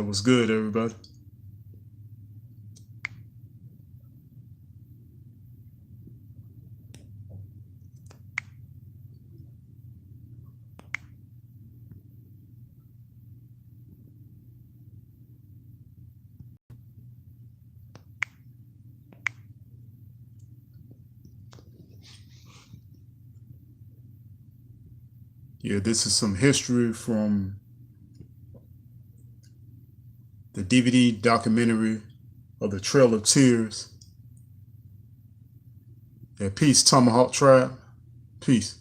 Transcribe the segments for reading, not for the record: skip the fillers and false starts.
It was good, everybody. Yeah, this is some history from the DVD documentary of the Trail of Tears. Yeah, peace, Tomahawk Tribe. Peace.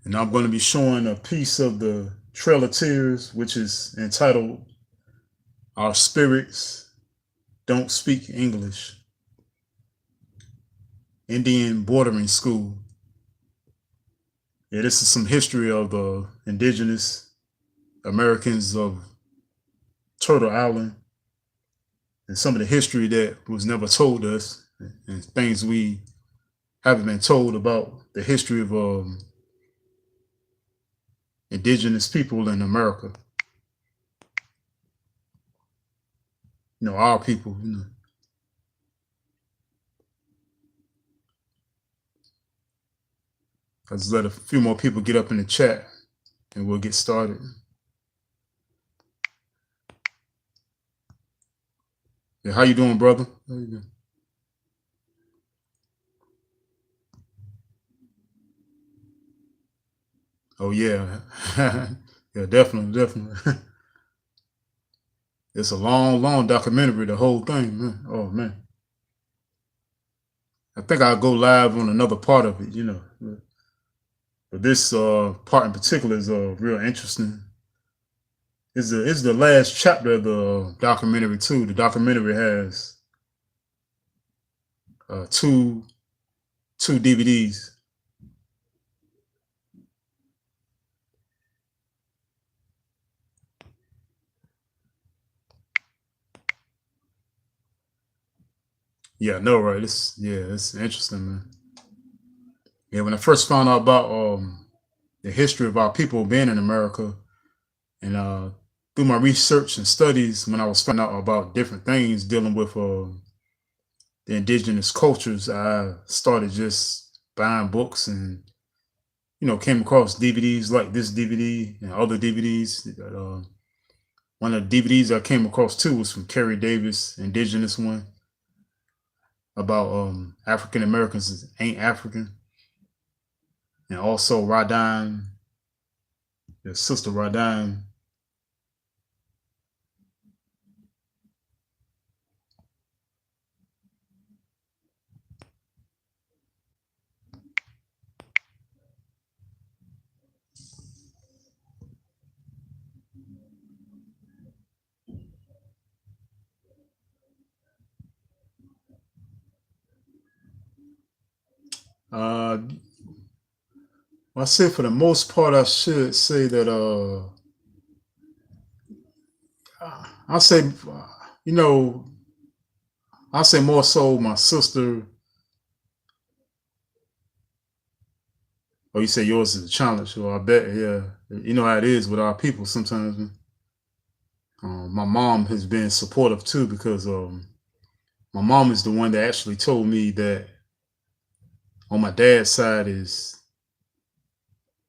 And I'm going to be showing a piece of the Trail of Tears, which is entitled Our Spirits Don't Speak English. Indian Bordering School. Yeah, this is some history of the indigenous Americans of Turtle Island and some of the history that was never told us and things we haven't been told about the history of indigenous people in America. You know, our people, you know. Let's let a few more people get up in the chat and we'll get started. Yeah, how you doing, brother? How you doing? Oh yeah. Yeah, definitely. It's a long documentary, the whole thing, man. Oh man. I think I'll go live on another part of it, you know. But this part in particular is real interesting. It's the last chapter of the documentary too. The documentary has two DVDs. Yeah, I know, right? It's interesting, man. Yeah, when I first found out about the history of our people being in America, and through my research and studies, when I was finding out about different things dealing with the indigenous cultures, I started just buying books and came across DVDs like this DVD and other DVDs. One of the DVDs I came across too was from Kerry Davis, indigenous one about African Americans ain't African, and also Radine, the sister Radine. Uh, I say for the most part, I should say that I say you know I say more so my sister. Oh, you say yours is a challenge. Well, I bet, yeah. You know how it is with our people sometimes. My mom has been supportive too because my mom is the one that actually told me that on my dad's side is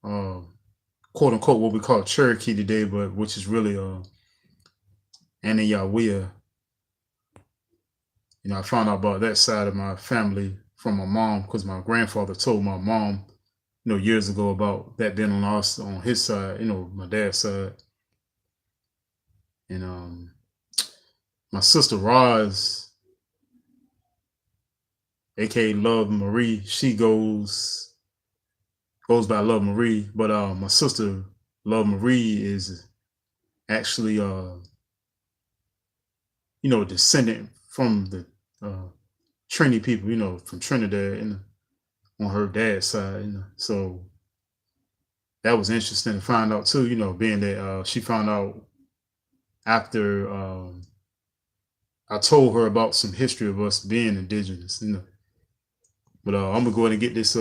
uh, quote unquote what we call Cherokee today, but which is really Anayawiya. I found out about that side of my family from my mom because my grandfather told my mom, years ago about that being on his side, my dad's side. And my sister Roz, aka Love Marie, she goes by Love Marie, but my sister Love Marie is actually a descendant from the Trini people, from Trinidad and on her dad's side, So that was interesting to find out too, being that she found out after I told her about some history of us being indigenous, But I'm gonna go ahead and get this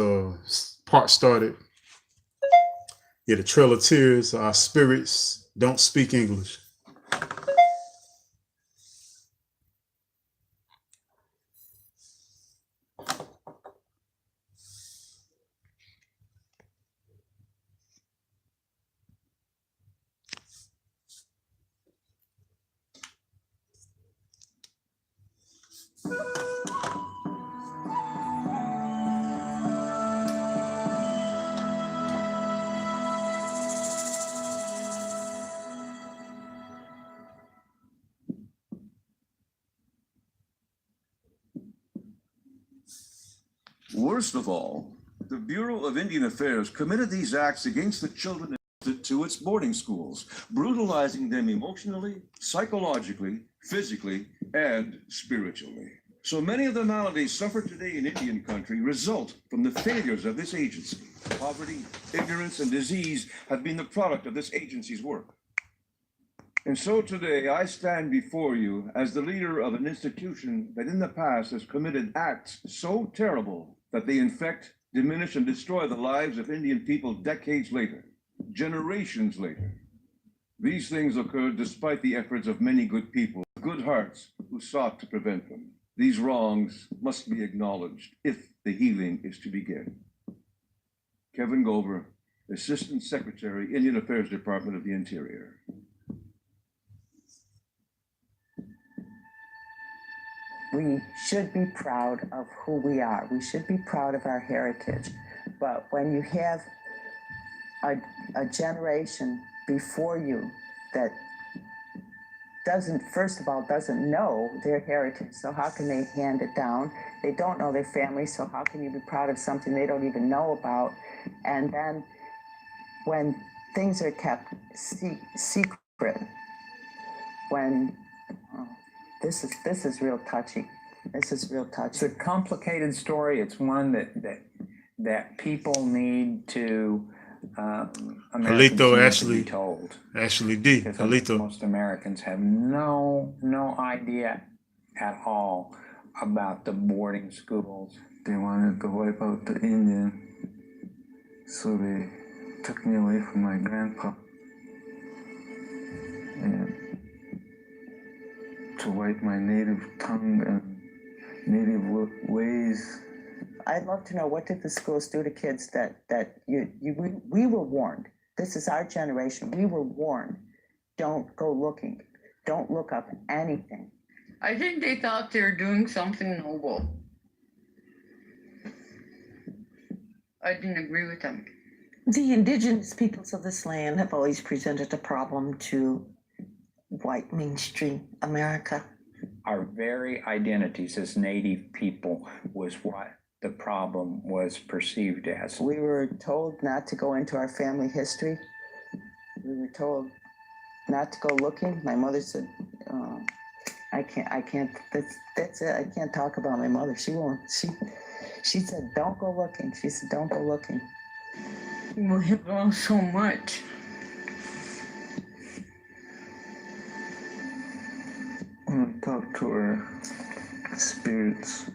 part started. Yeah, the Trail of Tears. Our spirits don't speak English. Worst of all, the Bureau of Indian Affairs committed these acts against the children to its boarding schools, brutalizing them emotionally, psychologically, physically, and spiritually. So many of the maladies suffered today in Indian country result from the failures of this agency. Poverty, ignorance, and disease have been the product of this agency's work. And so today I stand before you as the leader of an institution that in the past has committed acts so terrible that they infect, diminish, and destroy the lives of Indian people decades later, generations later. These things occurred despite the efforts of many good people, good hearts, who sought to prevent them. These wrongs must be acknowledged if the healing is to begin. Kevin Gover, Assistant Secretary, Indian Affairs Department of the Interior. We should be proud of who we are. We should be proud of our heritage. But when you have a generation before you that doesn't, first of all, doesn't know their heritage, so how can they hand it down? They don't know their family, so how can you be proud of something they don't even know about? And then when things are kept secret, when this is real touchy. This is real touchy. It's a complicated story. It's one that people need to Americans need to be told. Ashley D. Because most Americans have no idea at all about the boarding schools. They wanted to wipe out the Indian, so they took me away from my grandpa. And to wipe my native tongue and native ways. I'd love to know, what did the schools do to kids that we were warned. This is our generation. We were warned. Don't go looking. Don't look up anything. I think they thought they were doing something noble. I didn't agree with them. The indigenous peoples of this land have always presented a problem to white mainstream America. Our very identities as Native people was what the problem was perceived as. We were told not to go into our family history. We were told not to go looking. My mother said, I can't, that's it. I can't talk about my mother. She won't, she said, don't go looking. She said, don't go looking. We have lost so much. When I talk to our spirits,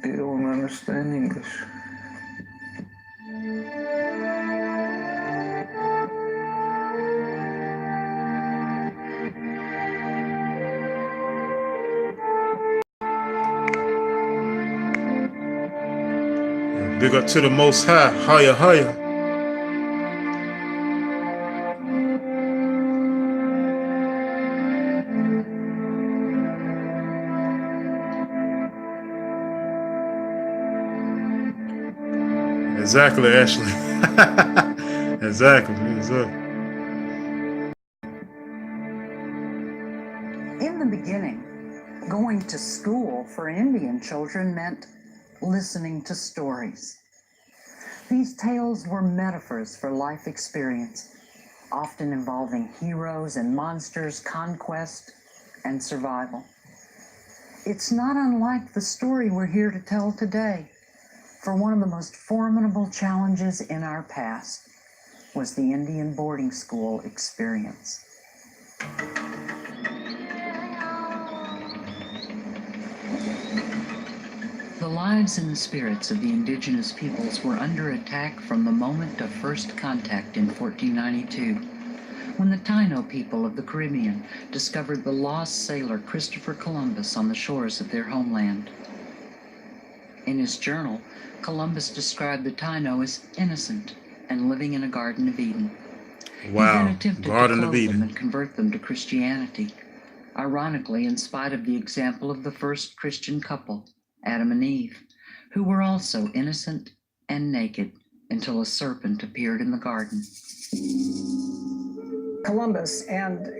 they don't understand English. Big up to the Most High, higher, higher. Exactly, Ashley. Exactly. In the beginning, going to school for Indian children meant listening to stories. These tales were metaphors for life experience, often involving heroes and monsters, conquest, and survival. It's not unlike the story we're here to tell today, for one of the most formidable challenges in our past was the Indian boarding school experience. The lives and the spirits of the indigenous peoples were under attack from the moment of first contact in 1492, when the Taino people of the Caribbean discovered the lost sailor Christopher Columbus on the shores of their homeland. In his journal, Columbus described the Taino as innocent and living in a Garden of Eden. Wow, He then attempted Garden to of clothe Eden. them and convert them to Christianity, ironically, in spite of the example of the first Christian couple, Adam and Eve, who were also innocent and naked until a serpent appeared in the garden. Columbus and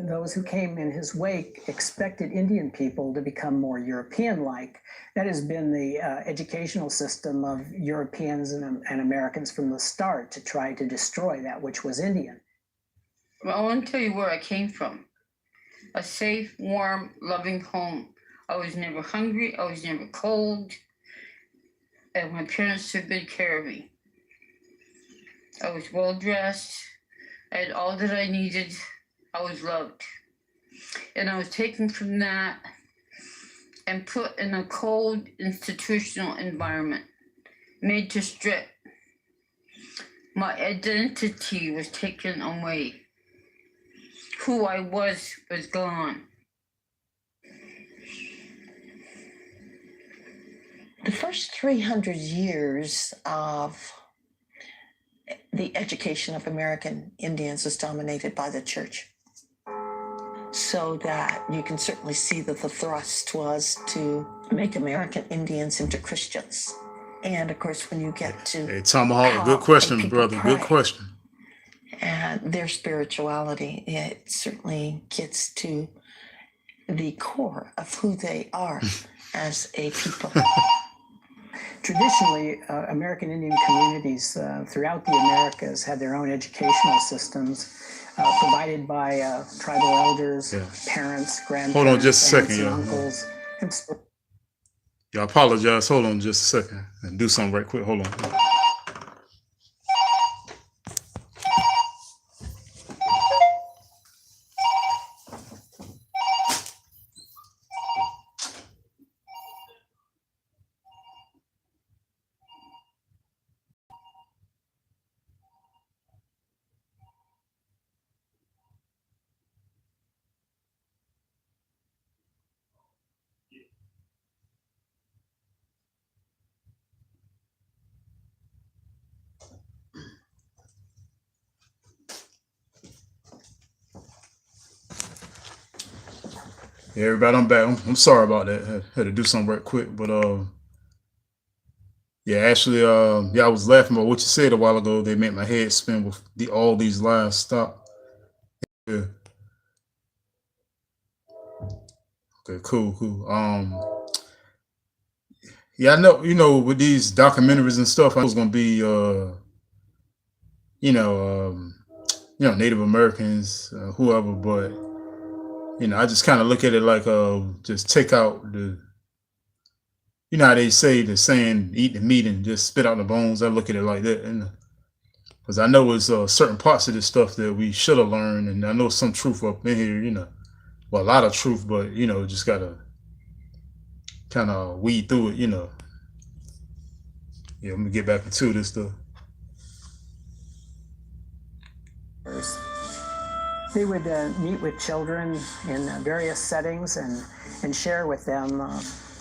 those who came in his wake expected Indian people to become more European-like. That has been the educational system of Europeans and Americans from the start, to try to destroy that which was Indian. Well, I want to tell you where I came from. A safe, warm, loving home. I was never hungry. I was never cold. And my parents took good care of me. I was well dressed. I had all that I needed. I was loved. And I was taken from that and put in a cold institutional environment, made to strip. My identity was taken away. Who I was gone. The first 300 years of the education of American Indians was dominated by the church. So that you can certainly see that the thrust was to make American Indians into Christians. And of course, when you get to Hey, Tomahawk, good question, brother. Good question. And their spirituality, it certainly gets to the core of who they are as a people. Traditionally, American Indian communities throughout the Americas had their own educational systems provided by tribal elders, parents, grandparents, Hold on just a aunts second, and y'all. uncles. Yeah, I apologize. Hold on just a second and do something right quick. Hold on. Yeah, everybody, I'm back. I'm sorry about that. I had to do something right quick, but yeah, actually, yeah, I was laughing about what you said a while ago. They made my head spin with all these lies. Stop. Yeah. Okay, cool. Yeah, I know. With these documentaries and stuff, I was gonna be, Native Americans, whoever, but I just kind of look at it like, just take out the. You know how they say the saying, eat the meat and just spit out the bones. I look at it like that, and because I know it's certain parts of this stuff that we should have learned, and I know some truth up in here. Well, a lot of truth, but just gotta kind of weed through it. Yeah, I'm gonna get back into this stuff. They would meet with children in various settings and share with them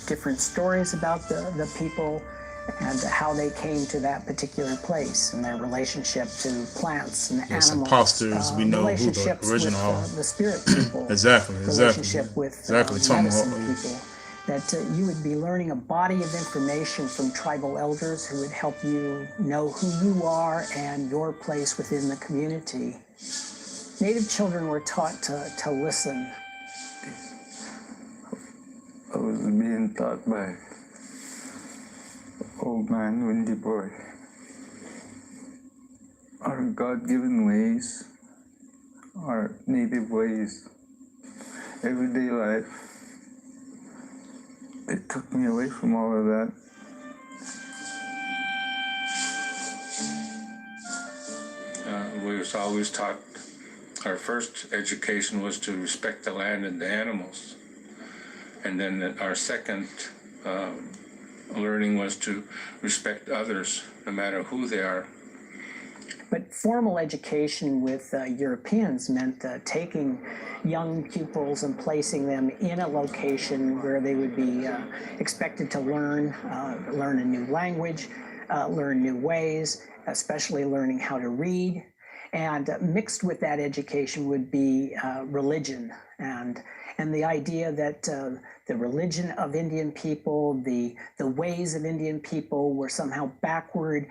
different stories about the people and how they came to that particular place and their relationship to plants and animals. Imposters, we know who the original are. With, the spirit people. Exactly. Relationship with medicine Tomahawk. people. That you would be learning a body of information from tribal elders who would help you know who you are and your place within the community. Native children were taught to listen. I was being taught by old man Windy Boy. Our God-given ways, our native ways, everyday life, it took me away from all of that. We was always taught, our first education was to respect the land and the animals. And then our second learning was to respect others, no matter who they are. But formal education with Europeans meant taking young pupils and placing them in a location where they would be expected to learn a new language, learn new ways, especially learning how to read. And mixed with that education would be religion. And And the idea that the religion of Indian people, the ways of Indian people were somehow backward,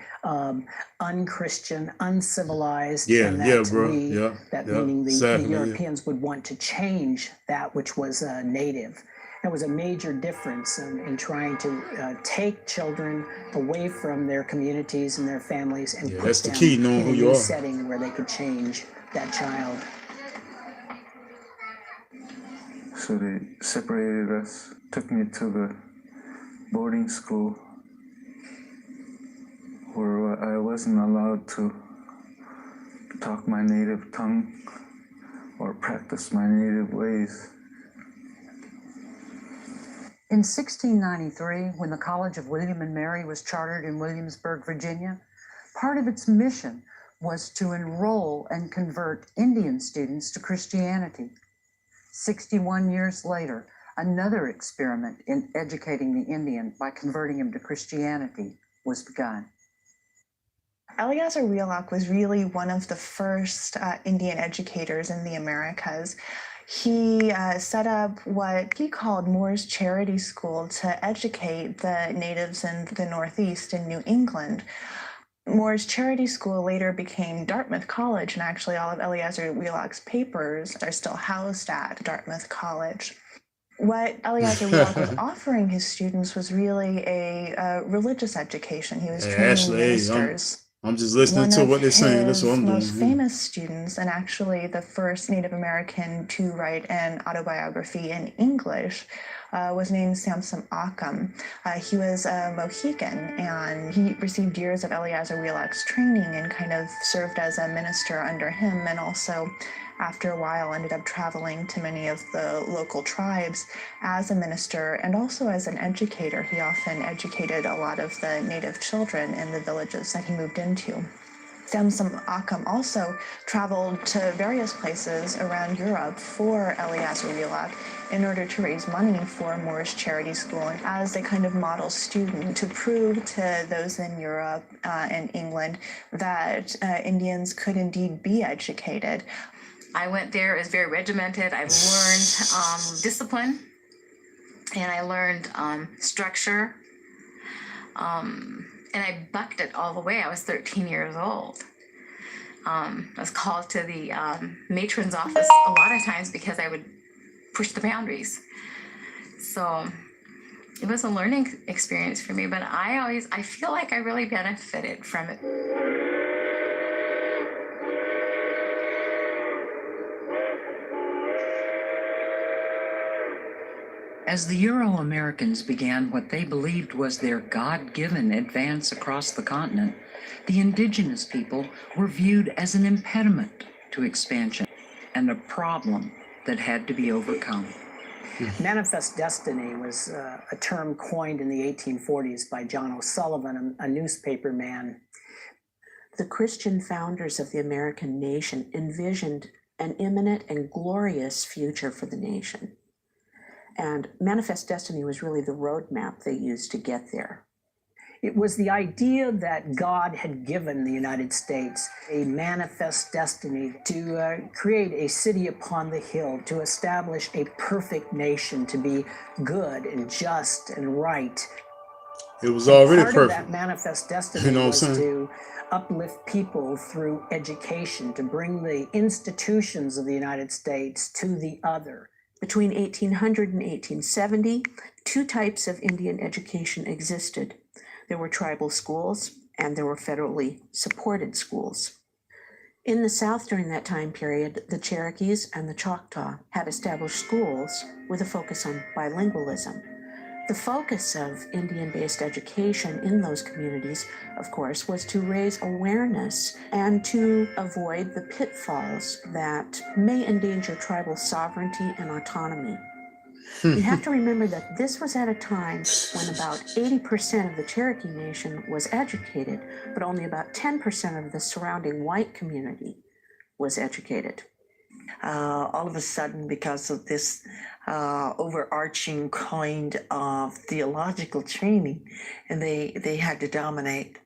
unchristian, uncivilized, and that meaning the Europeans would want to change that which was native. That was a major difference in trying to take children away from their communities and their families and put them in a new setting where they could change that child. So they separated us, took me to the boarding school where I wasn't allowed to talk my native tongue or practice my native ways. In 1693, when the College of William and Mary was chartered in Williamsburg, Virginia, part of its mission was to enroll and convert Indian students to Christianity. 61 years later, another experiment in educating the Indian by converting him to Christianity was begun. Eleazar Wheelock was really one of the first Indian educators in the Americas. He set up what he called Moore's Charity School to educate the natives in the Northeast in New England. Moore's Charity School later became Dartmouth College, and actually all of Eleazar Wheelock's papers are still housed at Dartmouth College. What Eleazar Wheelock was offering his students was really a religious education. He was training ministers. I'm just listening to what they're saying. That's what I'm doing. One of his most famous students, and actually the first Native American to write an autobiography in English, was named Samson Occam. He was a Mohican, and he received years of Eleazar Wheelock's training and kind of served as a minister under him, and also after a while ended up traveling to many of the local tribes as a minister and also as an educator. He often educated a lot of the native children in the villages that he moved into. Samson Occam also traveled to various places around Europe for Eleazar Wheelock in order to raise money for Moore's Charity School and as a kind of model student to prove to those in Europe and England that Indians could indeed be educated. I went there, it was very regimented. I learned discipline, and I learned structure, and I bucked it all the way. I was 13 years old. I was called to the matron's office a lot of times because I would push the boundaries. So it was a learning experience for me, but I feel like I really benefited from it. As the Euro-Americans began what they believed was their God-given advance across the continent, the indigenous people were viewed as an impediment to expansion and a problem that had to be overcome. Manifest destiny was a term coined in the 1840s by John O'Sullivan, a newspaper man. The Christian founders of the American nation envisioned an imminent and glorious future for the nation. And Manifest Destiny was really the roadmap they used to get there. It was the idea that God had given the United States a manifest destiny to create a city upon the hill, to establish a perfect nation, to be good and just and right. It was already perfect. Part of that manifest destiny was to uplift people through education, to bring the institutions of the United States to the other. Between 1800 and 1870, two types of Indian education existed. There were tribal schools and there were federally supported schools. In the South during that time period, the Cherokees and the Choctaw had established schools with a focus on bilingualism. The focus of Indian-based education in those communities, of course, was to raise awareness and to avoid the pitfalls that may endanger tribal sovereignty and autonomy. You have to remember that this was at a time when about 80% of the Cherokee Nation was educated, but only about 10% of the surrounding white community was educated. All of a sudden, because of this overarching kind of theological training, and they had to dominate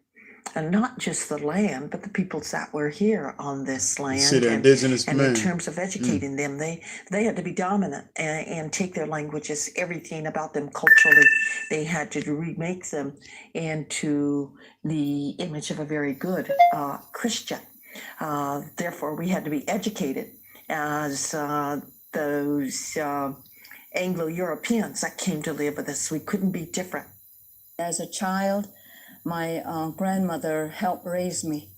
and not just the land, but the peoples that were here on this land. See the indigenous and man. in terms of educating them, they had to be dominant and take their languages, everything about them culturally. They had to remake them into the image of a very good Christian. Therefore, we had to be educated as those Anglo-Europeans that came to live with us. We couldn't be different. As a child, my grandmother helped raise me.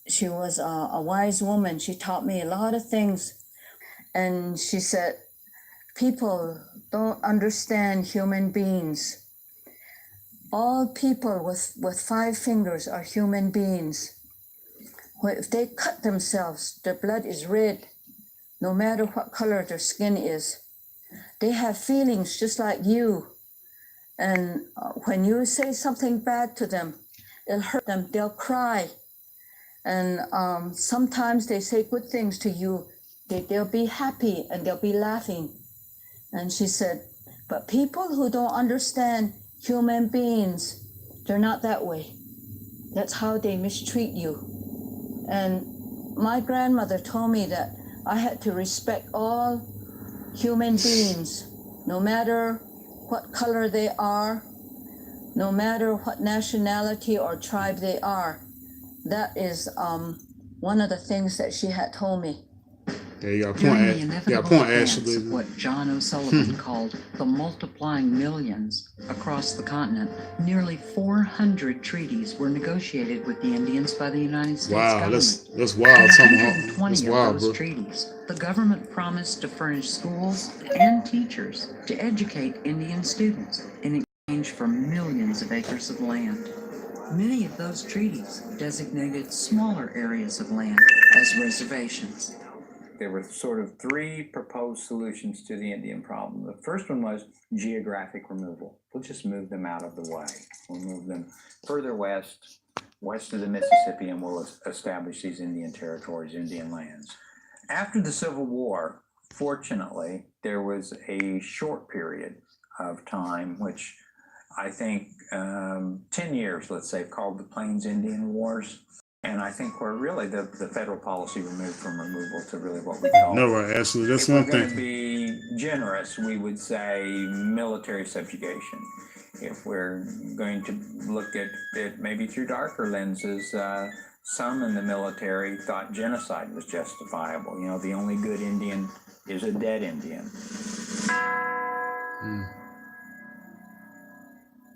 She was a wise woman. She taught me a lot of things. And she said, people don't understand human beings. All people with 5 fingers are human beings. If they cut themselves, their blood is red, no matter what color their skin is. They have feelings just like you. And when you say something bad to them, it'll hurt them, they'll cry. And sometimes they say good things to you, they'll be happy and they'll be laughing. And she said, but people who don't understand human beings, they're not that way. That's how they mistreat you. And my grandmother told me that I had to respect all human beings, no matter what color they are, no matter what nationality or tribe they are. That is one of the things that she had told me. Yeah, you got a During point. the You got inevitable a point, advance Ashley. of what John O'Sullivan called the multiplying millions across the continent, nearly 400 treaties were negotiated with the Indians by the United States government. That's wild. In Tomahawk. 120 That's of wild, those bro. treaties, the government promised to furnish schools and teachers to educate Indian students in exchange for millions of acres of land. Many of those treaties designated smaller areas of land as reservations. There were sort of 3 proposed solutions to the Indian problem. The first one was geographic removal. We'll just move them out of the way. We'll move them further west of the Mississippi, and we'll establish these Indian territories, Indian lands. After the Civil War, fortunately, there was a short period of time, which I think 10 years, let's say, called the Plains Indian Wars. And I think we're really the federal policy removed from removal to really what we call. No, right, absolutely. That's if one we're going to thing. be generous, we would say military subjugation. If we're going to look at it maybe through darker lenses, some in the military thought genocide was justifiable. You know, the only good Indian is a dead Indian.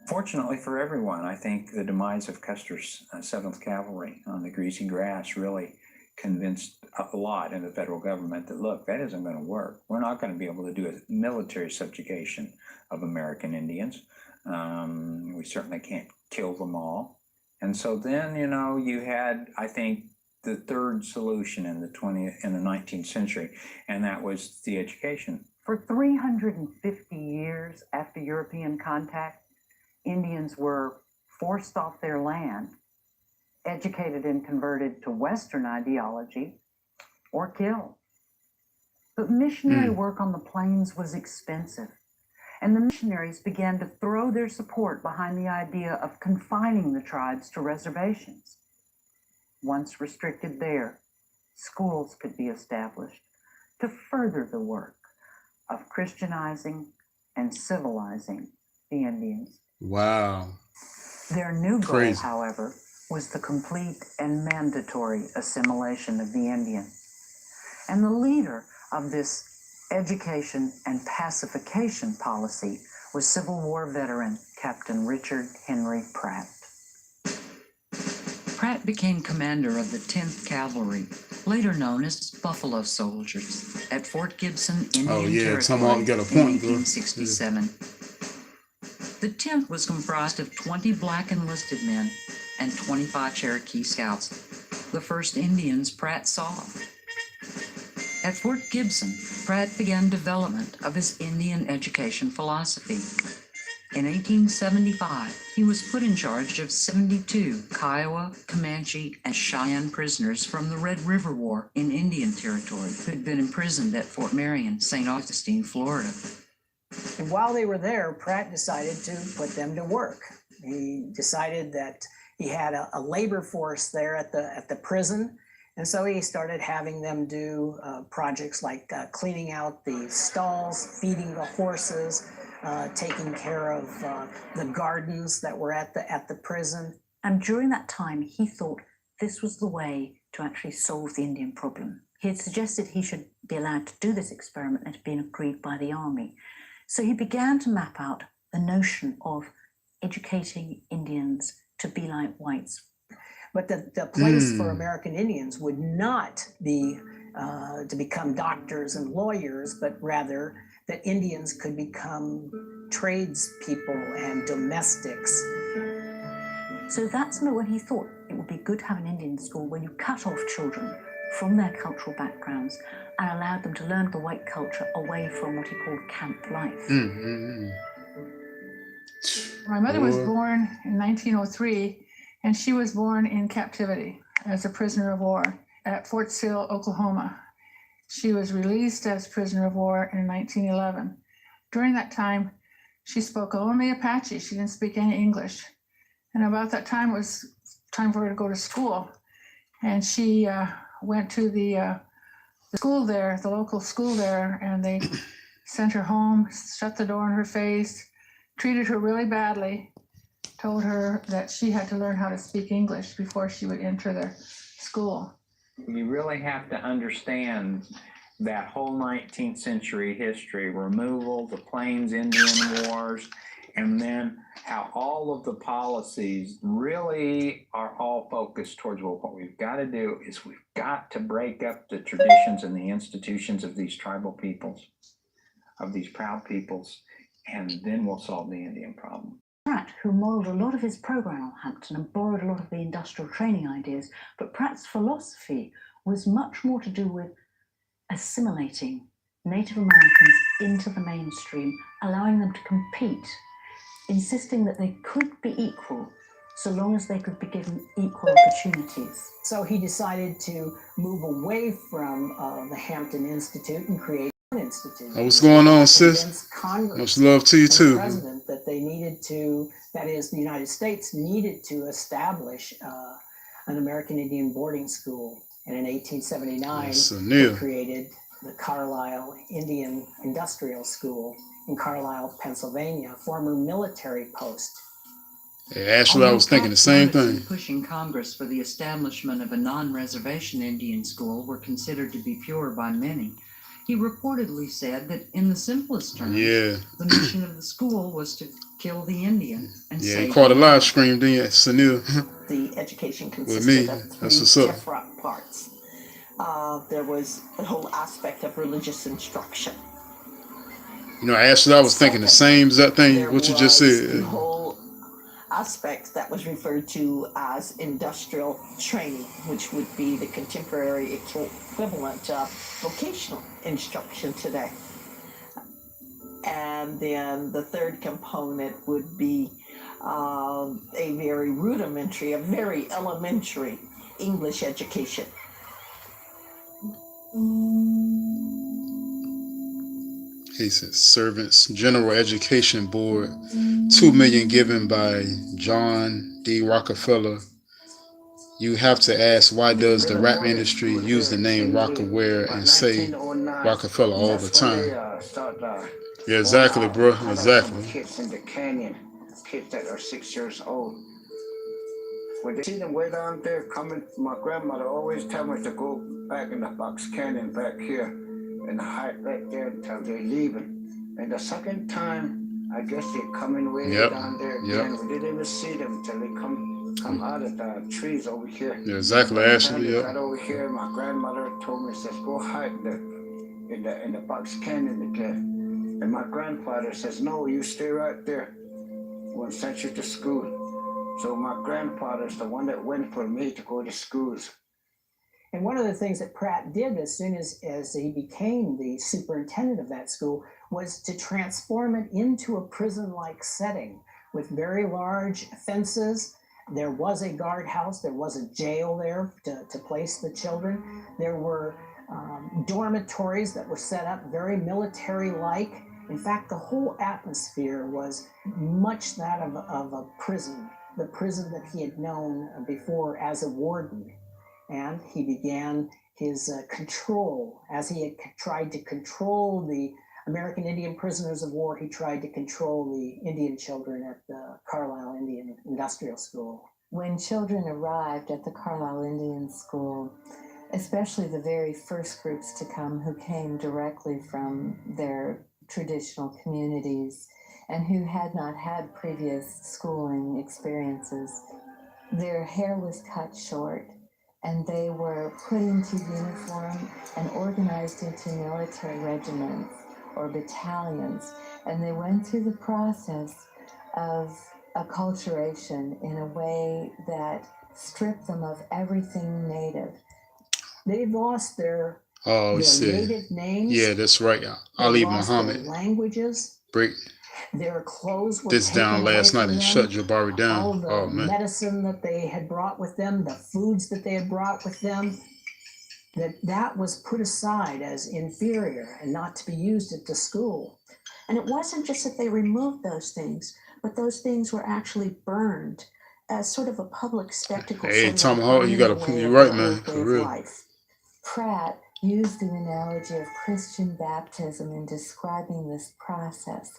Fortunately for everyone, I think the demise of Custer's 7th Cavalry on the greasy grass really convinced a lot in the federal government that, look, that isn't going to work. We're not going to be able to do a military subjugation of American Indians. We certainly can't kill them all. And so then, you know, you had, I think, the third solution in the 19th century, and that was the education. For 350 years after European contact, Indians were forced off their land, educated and converted to Western ideology, or killed. But missionary work on the plains was expensive, and the missionaries began to throw their support behind the idea of confining the tribes to reservations. Once restricted there, schools could be established to further the work of Christianizing and civilizing the Indians. Wow. Their new goal, Crazy. however, was the complete and mandatory assimilation of the Indian. And the leader of this education and pacification policy was Civil War veteran Captain Richard Henry Pratt. Pratt became commander of the 10th Cavalry, later known as Buffalo Soldiers, at Fort Gibson, Indian Territory Tomahawk got a in point, bro. 1867. The 10th was comprised of 20 black enlisted men and 25 Cherokee scouts, the first Indians Pratt saw. At Fort Gibson, Pratt began development of his Indian education philosophy. In 1875, he was put in charge of 72 Kiowa, Comanche, and Cheyenne prisoners from the Red River War in Indian Territory who had been imprisoned at Fort Marion, St. Augustine, Florida. And while they were there, Pratt decided to put them to work. He decided that he had a labor force there at the prison. And so he started having them do projects like cleaning out the stalls, feeding the horses, taking care of the gardens that were at the prison. And during that time, he thought this was the way to actually solve the Indian problem. He had suggested he should be allowed to do this experiment that had been agreed by the army. So he began to map out the notion of educating Indians to be like whites. But the place for American Indians would not be to become doctors and lawyers, but rather that Indians could become tradespeople and domestics. So that's when he thought it would be good to have an Indian school where you cut off children from their cultural backgrounds and allowed them to learn the white culture away from what he called camp life. My mother was born in 1903, and she was born in captivity as a prisoner of war at Fort Sill, Oklahoma. She was released as prisoner of war in 1911. During that time, she spoke only Apache. She didn't speak any English. And about that time, it was time for her to go to school. And she went to the school there, the local school there, and they sent her home, shut the door in her face, treated her really badly, told her that she had to learn how to speak English before she would enter their school. You really have to understand that whole 19th century history, removal, the Plains Indian Wars, and then how all of the policies really are all focused towards, well, what we've got to do is we've got to break up the traditions and the institutions of these tribal peoples, of these proud peoples, and then we'll solve the Indian problem. Pratt, who modeled a lot of his program on Hampton and borrowed a lot of the industrial training ideas, but Pratt's philosophy was much more to do with assimilating Native Americans into the mainstream, allowing them to compete, insisting that they could be equal so long as they could be given equal opportunities. So he decided to move away from the Hampton Institute and create an institute. What's going on, sis? Much love to you too. President that they needed to, that is, the United States needed to establish an American Indian boarding school. And in 1879, they created the Carlisle Indian Industrial School in Carlisle, Pennsylvania, former military post. Hey, Ashley, I was thinking the same thing. Pushing Congress for the establishment of a non-reservation Indian school were considered to be pure by many. He reportedly said that in the simplest terms, the mission of the school was to kill the Indian and he caught a live stream, didn't you, Sunil? The education With me, consisted of that's three what's up. different parts. There was the whole aspect of religious instruction. You know, Ashley, I was thinking the same exact thing, what you just said. The whole aspect that was referred to as industrial training, which would be the contemporary equivalent of vocational instruction today. And then the third component would be a very rudimentary, a very elementary English education. He said, Servants General Education Board, $2 million given by John D. Rockefeller. You have to ask, why does the rap industry use the name Rockaware and say Rockefeller all the time? Yeah, exactly, bro. Exactly. Kids in the canyon, kids that are 6 years old. When they see them way down there coming, my grandmother always tell me to go back in the Box Canyon back here and hide right there until they're leaving. And the second time, I guess they're coming way down there again. We didn't even see them until they come out of the trees over here. Yeah, exactly, Ashley. Yeah. Got over here, my grandmother told me, says, go hide in the Box Canyon again. And my grandfather says, no, you stay right there. We'll send you to school. So my grandfather's the one that went for me to go to schools. And one of the things that Pratt did as soon as he became the superintendent of that school was to transform it into a prison-like setting with very large fences. There was a guardhouse, there was a jail there to place the children. There were dormitories that were set up very military-like. In fact, the whole atmosphere was much that of a prison. the prison that he had known before as a warden, and he began his control. As he had tried to control the American Indian prisoners of war, he tried to control the Indian children at the Carlisle Indian Industrial School. When children arrived at the Carlisle Indian School, especially the very first groups to come who came directly from their traditional communities and who had not had previous schooling experiences, their hair was cut short and they were put into uniform and organized into military regiments or battalions, and they went through the process of acculturation in a way that stripped them of everything native. They lost their Oh, native names. Yeah, that's right. They Ali lost Muhammad. their languages. Break Their clothes were this taken down away last night from and them. shut Jabari All down. the Oh, man. medicine that they had brought with them, the foods that they had brought with them, that was put aside as inferior and not to be used at the school. And it wasn't just that they removed those things, but those things were actually burned as sort of a public spectacle. Hey, sort of Tomahawk, you got to burning prove away you're of right, their man. old way For of real. life. Pratt used the analogy of Christian baptism in describing this process.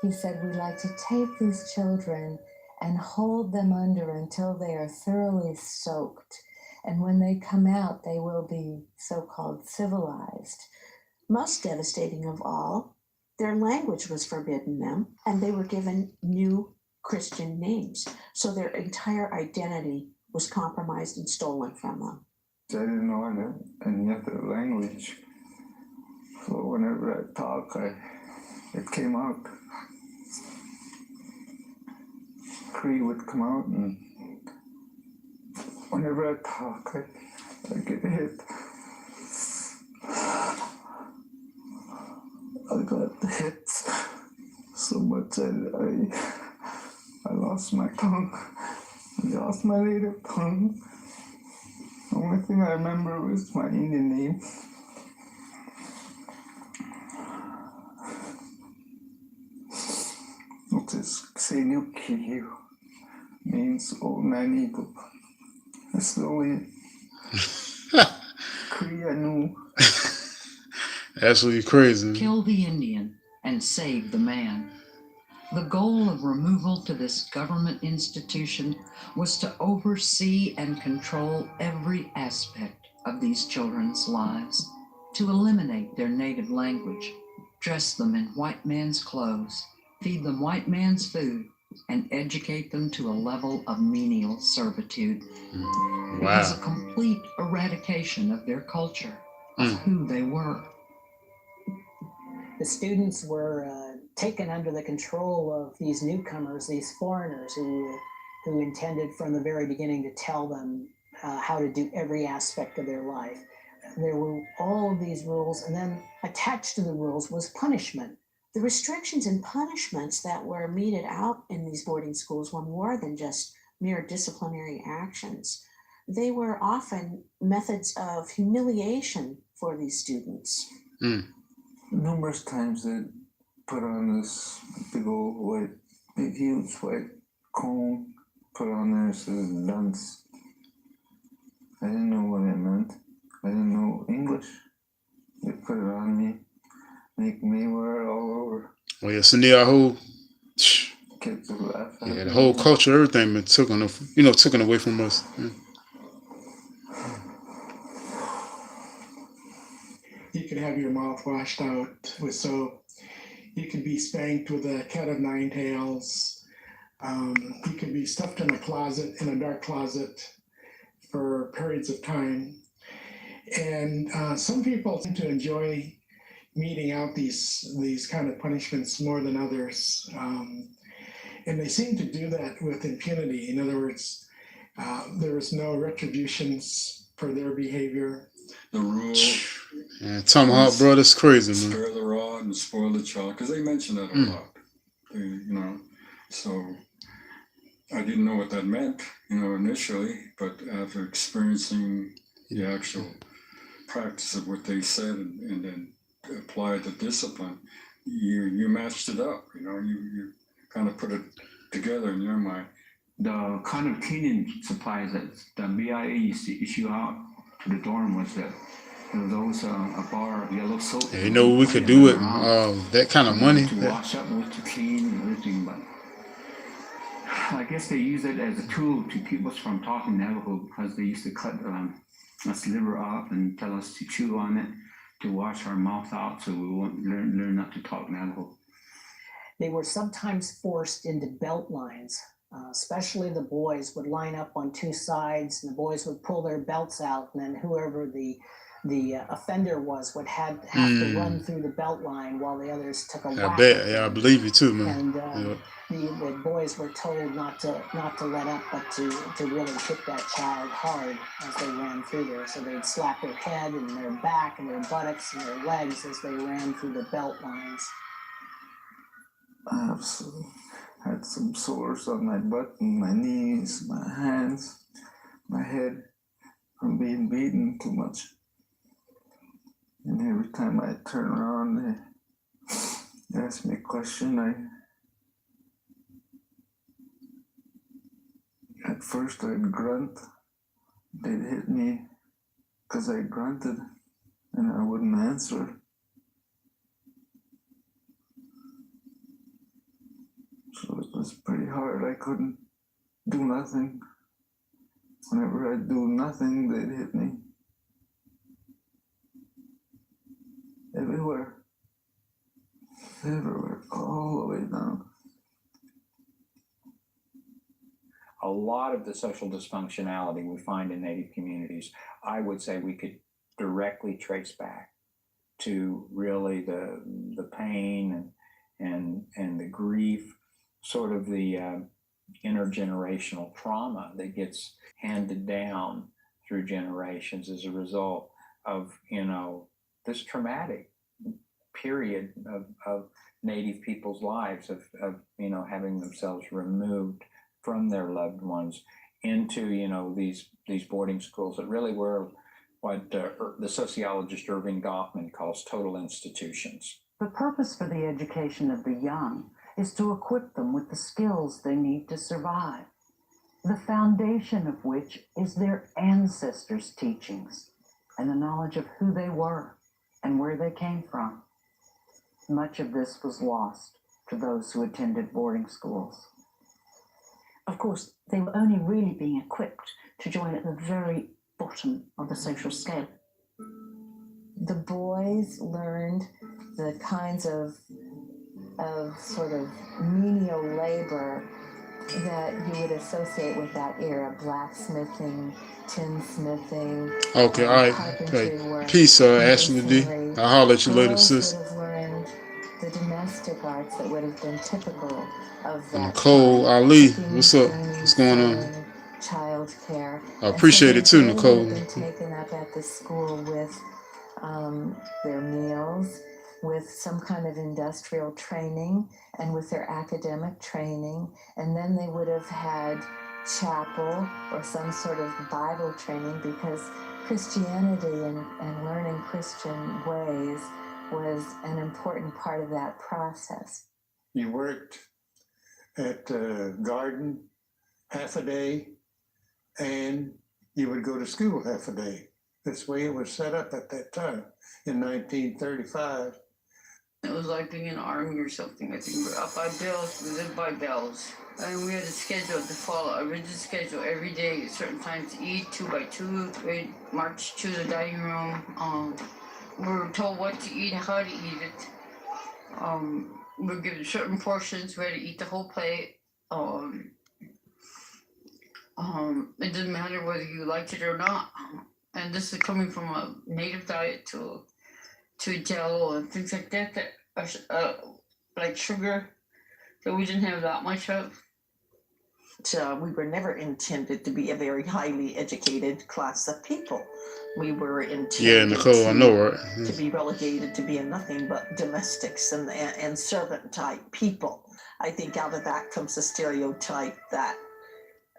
He said, we like to take these children and hold them under until they are thoroughly soaked. And when they come out, they will be so-called civilized. Most devastating of all, their language was forbidden them, and they were given new Christian names. So their entire identity was compromised and stolen from them. I didn't know any other language. So whenever I talk, it came out. Cree would come out, and whenever I talk, I get hit. I got the hits so much I lost my tongue. I lost my native tongue. The only thing I remember was my Indian name. Which is Xenukiyu, means old man eagle. I slowly Krianu. Absolutely crazy. Kill the Indian and save the man. The goal of removal to this government institution was to oversee and control every aspect of these children's lives, to eliminate their native language, dress them in white man's clothes, feed them white man's food, and educate them to a level of menial servitude. Wow. It was a complete eradication of their culture, of who they were. The students were taken under the control of these newcomers, these foreigners who intended from the very beginning to tell them how to do every aspect of their life. There were all of these rules, and then attached to the rules was punishment. The restrictions and punishments that were meted out in these boarding schools were more than just mere disciplinary actions. They were often methods of humiliation for these students. Numerous times they put on this big huge white cone, put on there, says dunce. I didn't know what it meant. I didn't know English. They put it on me, make me wear it all over. Oh yeah, so near our whole, Kids would laugh at yeah, the me. whole culture, everything been taken away from us. Yeah. You could have your mouth washed out with soap. You could be spanked with a cat of nine tails. You could be stuffed in a dark closet for periods of time. And some people seem to enjoy meting out these kind of punishments more than others. And they seem to do that with impunity. In other words, there was no retributions for their behavior. The rule. Yeah, Tomahawk, bro, that's crazy, man. Spare the rod and spoil the child, because they mention that a lot. So I didn't know what that meant, initially, but after experiencing the actual practice of what they said and then applied the discipline, you matched it up, you kind of put it together in your mind. The kind of cleaning supplies that the BIA used to issue out to the dorm was that those a bar of yellow soap. Yeah, you know what we could do with that kind of money? To wash up with, to clean and everything, but I guess they use it as a tool to keep us from talking Navajo because they used to cut us liver off and tell us to chew on it to wash our mouth out so we won't learn not to talk Navajo. They were sometimes forced into belt lines. Especially the boys would line up on two sides, and the boys would pull their belts out, and then whoever the offender was would have to run through the belt line while the others took a whack. I bet. Yeah, I believe you too, man. And the boys were told not to let up, but to really hit that child hard as they ran through there. So they'd slap their head and their back and their buttocks and their legs as they ran through the belt lines. I had some sores on my butt and my knees, my hands, my head from being beaten too much. And every time I turn around, they ask me a question. At first I'd grunt. They'd hit me because I grunted and I wouldn't answer. So it was pretty hard. I couldn't do nothing. Whenever I'd do nothing, they'd hit me. Everywhere. Everywhere. All the way down. A lot of the social dysfunctionality we find in Native communities, I would say we could directly trace back to really the pain and the grief, sort of the intergenerational trauma that gets handed down through generations as a result of, this traumatic period of Native people's lives of having themselves removed from their loved ones into, these boarding schools that really were what the sociologist Irving Goffman calls total institutions. The purpose for the education of the young is to equip them with the skills they need to survive, the foundation of which is their ancestors' teachings and the knowledge of who they were and where they came from. Much of this was lost to those who attended boarding schools. Of course, they were only really being equipped to join at the very bottom of the social scale. The boys learned the kinds of sort of menial labor that you would associate with that era: blacksmithing, tinsmithing. Okay, all right. Okay. Peace, Ashley D. I'll holler at you later, sis. Would have learned the domestic arts that would have been typical of that. Nicole Ali, what's up? What's going on? Child care. I appreciate it too, Nicole. Would have been taken up at the school with their meals, with some kind of industrial training, and with their academic training. And then they would have had chapel or some sort of Bible training, because Christianity and learning Christian ways was an important part of that process. You worked at the garden half a day, and you would go to school half a day. This way it was set up at that time in 1935. It was like being in the army or something. I think we were up by bells, we lived by bells. And we had a schedule to follow, a rigid schedule every day, at certain times to eat, 2 by 2. We'd march to the dining room. We were told what to eat, how to eat it. We were given certain portions, we had to eat the whole plate. It didn't matter whether you liked it or not. And this is coming from a native diet to Jello and things like that are like sugar that we didn't have that much of. We were never intended to be a very highly educated class of people. We were intended Nicole, I know, right? to be relegated to being nothing but domestics and servant type people. I think out of that comes the stereotype that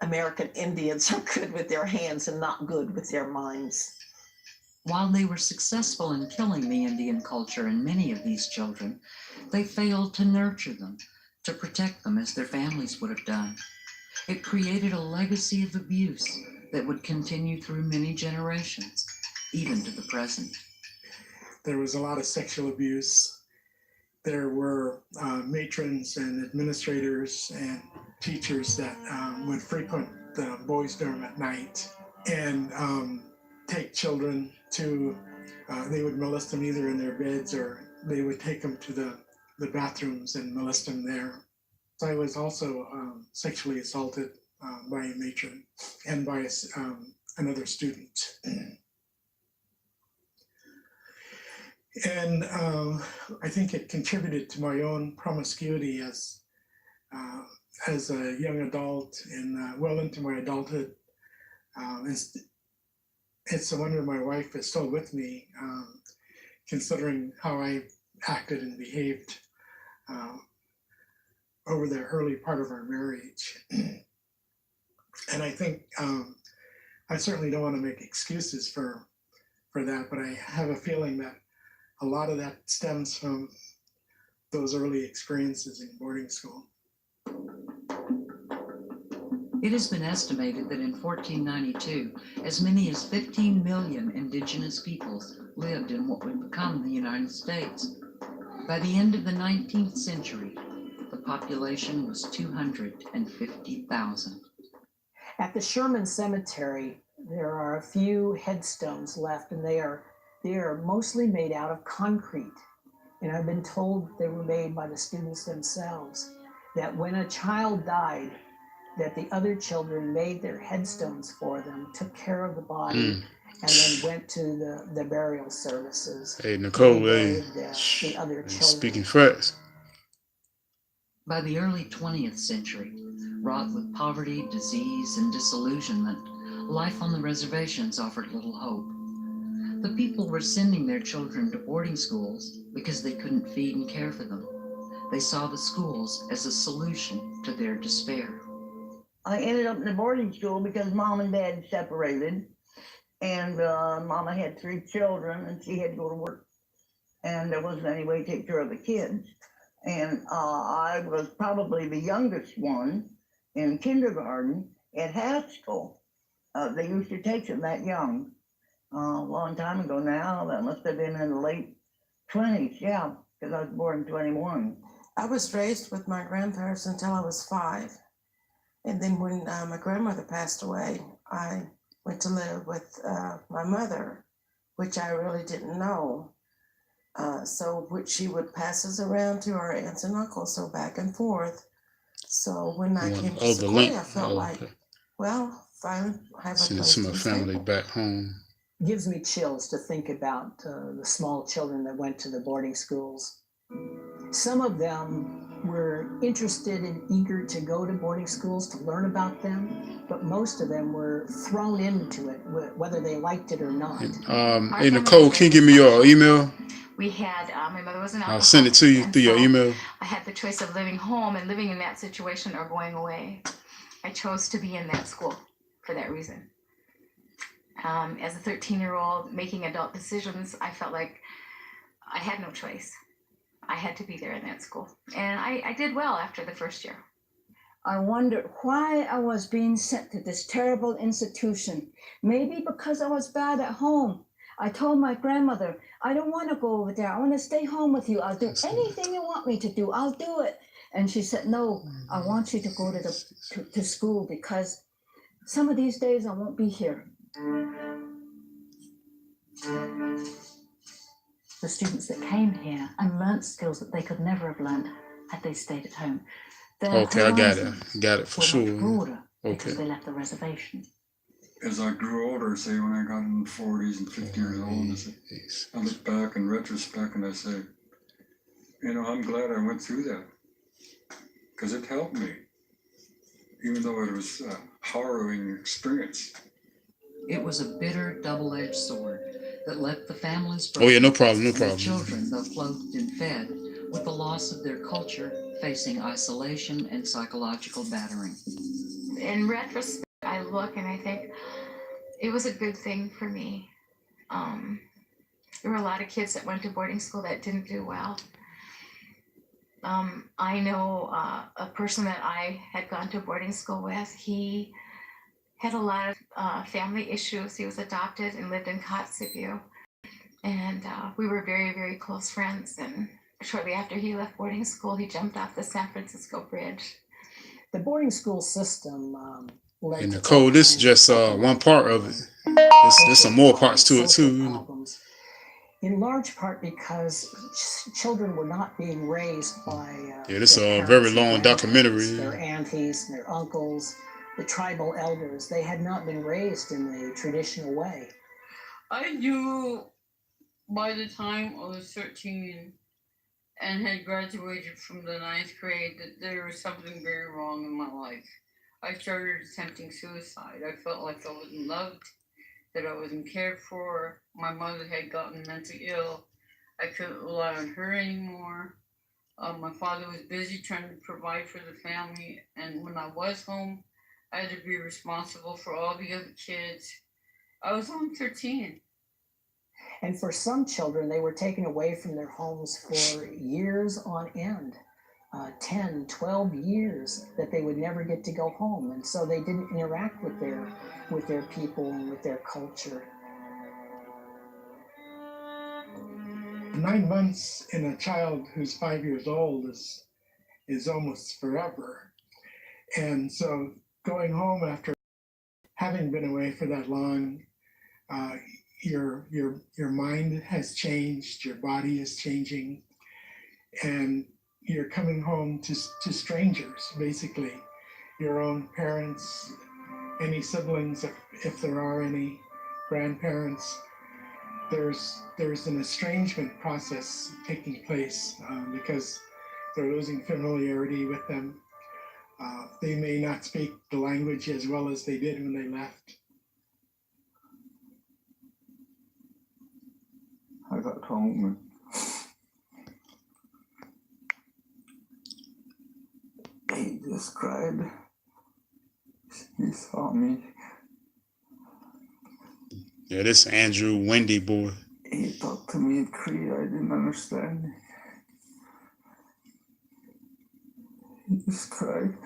American Indians are good with their hands and not good with their minds. While they were successful in killing the Indian culture in many of these children, they failed to nurture them, to protect them as their families would have done. It created a legacy of abuse that would continue through many generations, even to the present. There was a lot of sexual abuse. There were matrons and administrators and teachers that would frequent the boys' dorm at night and take children to, they would molest them either in their beds or they would take them to the bathrooms and molest them there. So I was also sexually assaulted by a matron and by another student. And I think it contributed to my own promiscuity as a young adult and well into my adulthood. It's a wonder my wife is still with me, considering how I acted and behaved over the early part of our marriage. And I think I certainly don't want to make excuses for that, but I have a feeling that a lot of that stems from those early experiences in boarding school. It has been estimated that in 1492, as many as 15 million indigenous peoples lived in what would become the United States. By the end of the 19th century, the population was 250,000. At the Sherman Cemetery, there are a few headstones left, and they are mostly made out of concrete. And I've been told they were made by the students themselves, that when a child died, that the other children made their headstones for them, took care of the body, and then went to the burial services. Hey, Nicole, hey, the other children. speaking facts. By the early 20th century, wrought with poverty, disease, and disillusionment, life on the reservations offered little hope. The people were sending their children to boarding schools because they couldn't feed and care for them. They saw the schools as a solution to their despair. I ended up in a boarding school because mom and dad separated, and mama had 3 children and she had to go to work, and there wasn't any way to take care of the kids. And I was probably the youngest one in kindergarten at high school. They used to take them that young. A long time ago now, that must have been in the late 20s, yeah, because I was born in 21. I was raised with my grandparents until I was 5. And then when my grandmother passed away, I went to live with my mother, which I really didn't know. Which she would pass us around to our aunts and uncles, so back and forth. So when I came to Sequoia, I felt like, well, finally I have a Send it place to my to family stay. back home. Gives me chills to think about the small children that went to the boarding schools. Some of them were interested and eager to go to boarding schools to learn about them, but most of them were thrown into it, whether they liked it or not. Hey, Nicole, can you give me your email? We had, my mother was an I'll send it to you through your email. I had the choice of living home and living in that situation or going away. I chose to be in that school for that reason. As a 13-year-old making adult decisions, I felt like I had no choice. I had to be there in that school. And I did well after the first year. I wondered why I was being sent to this terrible institution. Maybe because I was bad at home. I told my grandmother, I don't want to go over there. I want to stay home with you. I'll do anything you want me to do. I'll do it. And she said, no, I want you to go to school because some of these days I won't be here. The students that came here and learnt skills that they could never have learnt had they stayed at home. Okay, I got it. Got it for sure. Broader Okay. because they left the reservation. As I grew older, say when I got in the 40s and 50 years old, I look back in retrospect and I say, I'm glad I went through that because it helped me, even though it was a harrowing experience. It was a bitter double-edged sword that left the families Oh yeah, no problem, no and the problem. children, though clothed and fed, with the loss of their culture, facing isolation and psychological battering. In retrospect, I look and I think it was a good thing for me. There were a lot of kids that went to boarding school that didn't do well. I know a person that I had gone to boarding school with. He had a lot of family issues. He was adopted and lived in Kotzebue. And we were very, very close friends. And shortly after he left boarding school, he jumped off the San Francisco Bridge. The boarding school system led And to Nicole, this is just one part of it. There's some more parts to it too. You know? problems, in large part because children were not being raised by Yeah, this is their a very parents and long documentary. grandparents, their aunties, their uncles, the tribal elders. They had not been raised in the traditional way. I knew by the time I was 13 and had graduated from the 9th grade that there was something very wrong in my life. I started attempting suicide. I felt like I wasn't loved, that I wasn't cared for. My mother had gotten mentally ill. I couldn't rely on her anymore. My father was busy trying to provide for the family, and when I was home, I had to be responsible for all the other kids. I was only 13. And for some children, they were taken away from their homes for years on end, 10, 12 years that they would never get to go home. And so they didn't interact with their people and with their culture. 9 months in a child who's 5 years old is almost forever. And so going home after having been away for that long, your mind has changed, your body is changing, and you're coming home to strangers, basically, your own parents, any siblings, if there are any, grandparents. There's an estrangement process taking place because they're losing familiarity with them. They may not speak the language as well as they did when they left. I got home and he just cried. He saw me. Yeah, this Andrew Wendy boy. He talked to me in Cree. I didn't understand. He just cried.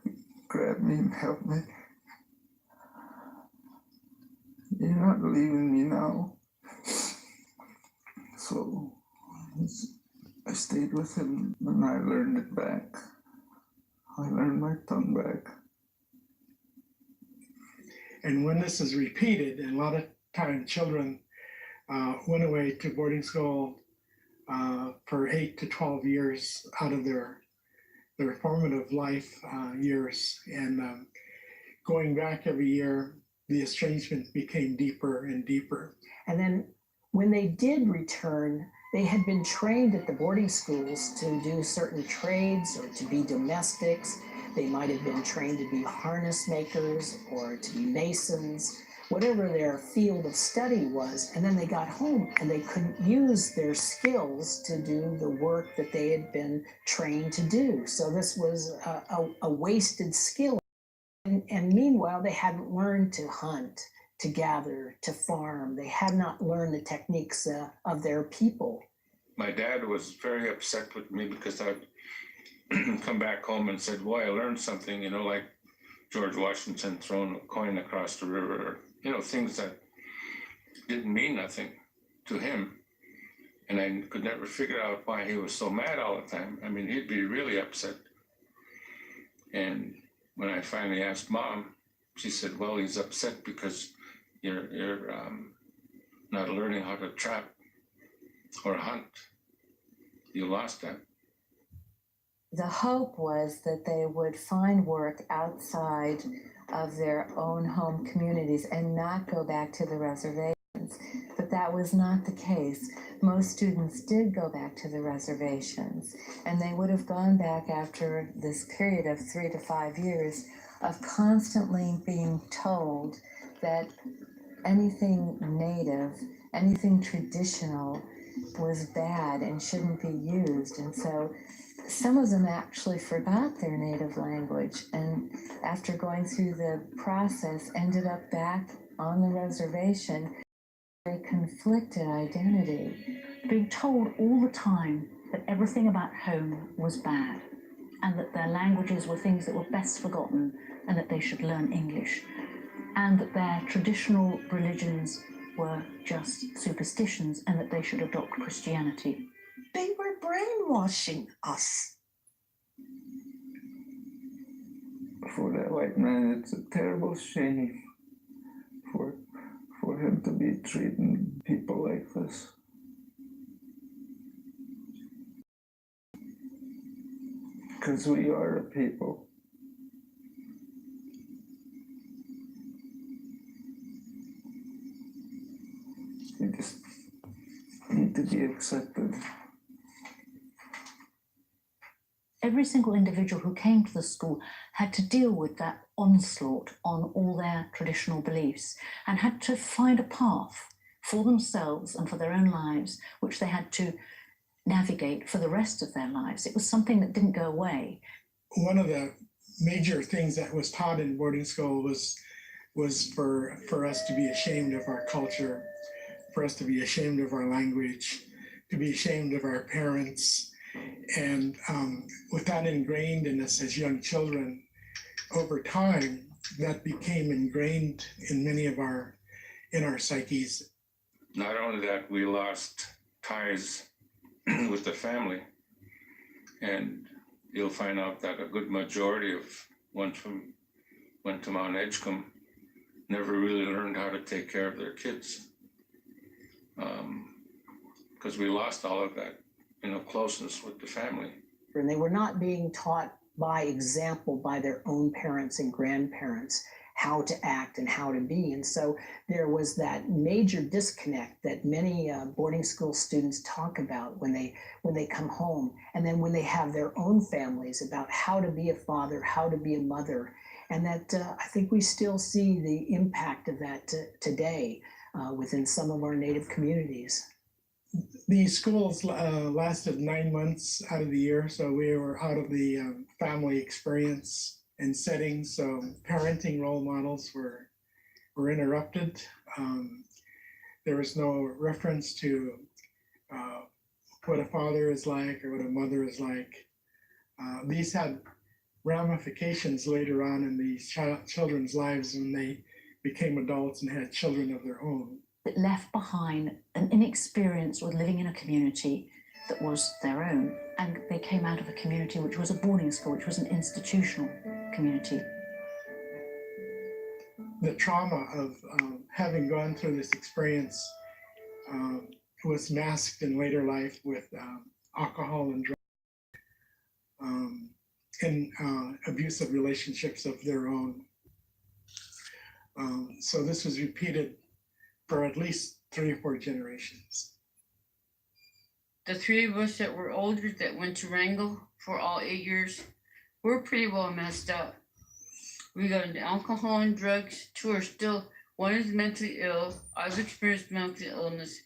He grabbed me and helped me. You're not leaving me now. So I stayed with him and I learned it back. I learned my tongue back. And when this is repeated, and a lot of times children went away to boarding school for 8 to 12 years out of their formative life years, and going back every year, the estrangement became deeper and deeper. And then when they did return, they had been trained at the boarding schools to do certain trades or to be domestics. They might have been trained to be harness makers or to be masons, whatever their field of study was. And then they got home and they couldn't use their skills to do the work that they had been trained to do. So this was a wasted skill. And meanwhile, they hadn't learned to hunt, to gather, to farm. They had not learned the techniques of their people. My dad was very upset with me because I'd come back home and said, boy, I learned something, you know, like George Washington throwing a coin across the river, or, you know, things that didn't mean nothing to him. And I could never figure out why he was so mad all the time. I mean, he'd be really upset. And when I finally asked Mom, she said, well, he's upset because you're not learning how to trap or hunt. You lost that. The hope was that they would find work outside of their own home communities and not go back to the reservations. But that was not the case. Most students did go back to the reservations, and they would have gone back after this period of 3 to 5 years of constantly being told that anything native, anything traditional was bad and shouldn't be used. And so some of them actually forgot their native language, and after going through the process ended up back on the reservation. A conflicted identity. Being told all the time that everything about home was bad, and that their languages were things that were best forgotten, and that they should learn English, and that their traditional religions were just superstitions, and that they should adopt Christianity. They were brainwashing us. For that white man, it's a terrible shame for him to be treating people like this. Because we are a people. We just need to be accepted. Every single individual who came to the school had to deal with that onslaught on all their traditional beliefs and had to find a path for themselves and for their own lives, which they had to navigate for the rest of their lives. It was something that didn't go away. One of the major things that was taught in boarding school was for us to be ashamed of our culture, for us to be ashamed of our language, to be ashamed of our parents. And with that ingrained in us as young children, over time, that became ingrained in many of our psyches. Not only that, we lost ties with the family, and you'll find out that a good majority of ones from went to Mount Edgecombe never really learned how to take care of their kids, because we lost all of that, closeness with the family. And they were not being taught by example by their own parents and grandparents how to act and how to be. And so there was that major disconnect that many boarding school students talk about when they come home, and then when they have their own families, about how to be a father, how to be a mother. And that I think we still see the impact of that today within some of our Native communities. These schools lasted 9 months out of the year, so we were out of the family experience and settings. So parenting role models were interrupted. There was no reference to what a father is like or what a mother is like. These had ramifications later on in these children's lives when they became adults and had children of their own. It left behind an inexperience with living in a community that was their own, and they came out of a community which was a boarding school, which was an institutional community. The trauma of having gone through this experience was masked in later life with alcohol and drugs and abusive relationships of their own. So this was repeated for at least 3 or 4 generations. The 3 of us that were older that went to Wrangell for all 8 years, we're pretty well messed up. We got into alcohol and drugs. 2 are still, one is mentally ill. I've experienced mental illness.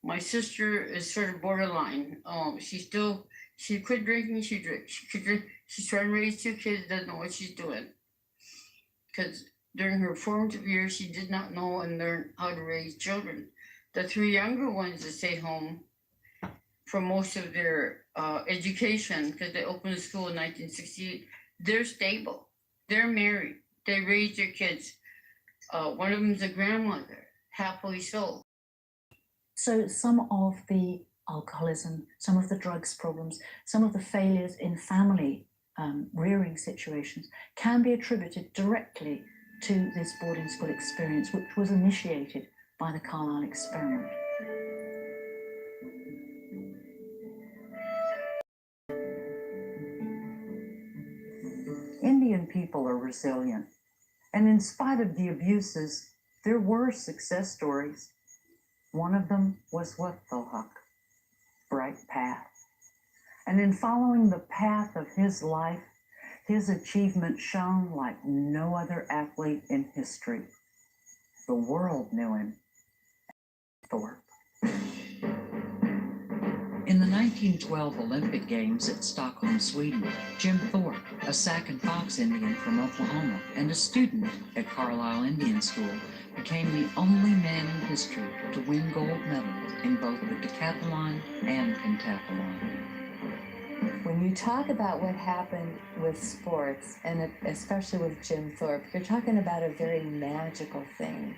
My sister is sort of borderline. She quit drinking, she drinks. She could drink. She's trying to raise 2 kids, doesn't know what she's doing. Because during her formative years, she did not know and learn how to raise children. The 3 younger ones that stay home for most of their education, because they opened a school in 1968, they're stable. They're married. They raise their kids. One of them's a grandmother, happily so. So some of the alcoholism, some of the drugs problems, some of the failures in family rearing situations can be attributed directly to this boarding school experience, which was initiated by the Carlisle experiment. Indian people are resilient, and in spite of the abuses, there were success stories. One of them was Wet'suwet'en, Bright Path. And in following the path of his life, his achievement shone like no other athlete in history. The world knew him. Thorpe. In the 1912 Olympic Games at Stockholm, Sweden, Jim Thorpe, a Sac and Fox Indian from Oklahoma and a student at Carlisle Indian School, became the only man in history to win gold medals in both the decathlon and pentathlon. When you talk about what happened with sports, and especially with Jim Thorpe, you're talking about a very magical thing.